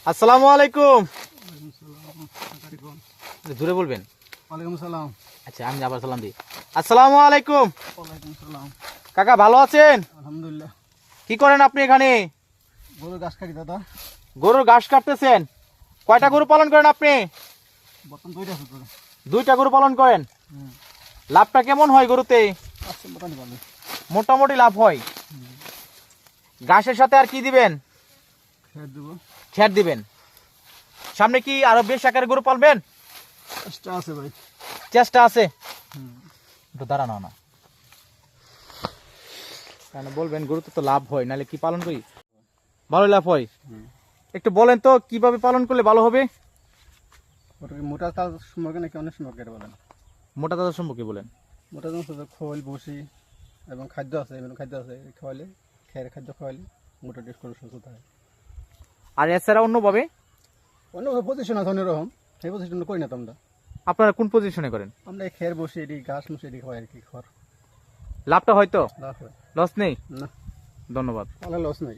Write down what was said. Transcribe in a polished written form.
আসসালামু আলাইকুম। জোরে বলবেন। ওয়ালাইকুম সালাম। আচ্ছা আমি আবার সালাম দিই। আসসালামু আলাইকুম। ওয়ালাইকুম সালাম। কাকা ভালো আছেন? আলহামদুলিল্লাহ। কি করেন আপনি এখানে? গরু ঘাস খাই দাদা। গরুর ঘাস কাটতেছেন? কয়টা গরু পালন করেন আপনি? বর্তমান দুইটা আছে তোর। দুইটা গরু পালন করেন। লাভটা কেমন হয় গরুতে? আচ্ছা মোটামুটি ভালো। মোটামুটি লাভ হয়। ঘাসের সাথে আর কি দিবেন? খেয়ে দেবো। খ্যার দিবেন। সামনে কি আরো বেশ আকারের গরু পালবেন? চেষ্টা আছে ভাই। চেষ্টা আছে। একটু দাঁড়ানো না, কেন বলবেন গরুতে তো লাভ হয়, নাহলে কি পালন করি? ভালো লাভ হয়। একটু বলেন তো কিভাবে পালন করলে ভালো হবে? ওটাকে মোটা তাল সম্পর্কে নাকি অনেক সম্পর্কে বলেন। মোটা তাজা সম্পর্কে বলেন। মোটা যেমন খোল বসি এবং খাদ্য আছে, এমন খাদ্য আছে খাওয়ালে, খেয়ের খাদ্য খাওয়ালে মোটা টেস্ট করে সুস্থ থাকে। আর এছাড়া অন্যভাবে অন্য পজিশন আছে অন্যরকম, সেই পজিশন করি না তো আমরা। আপনারা কোন পজিশনে করেন? আমরা এই খেয়ের বসি এটি ঘাস মুসি এটি খাওয়াই আর কি। খড় লাভটা হয়তো লাভ হয় লস নেই। না, ধন্যবাদ। তাহলে লস নাই।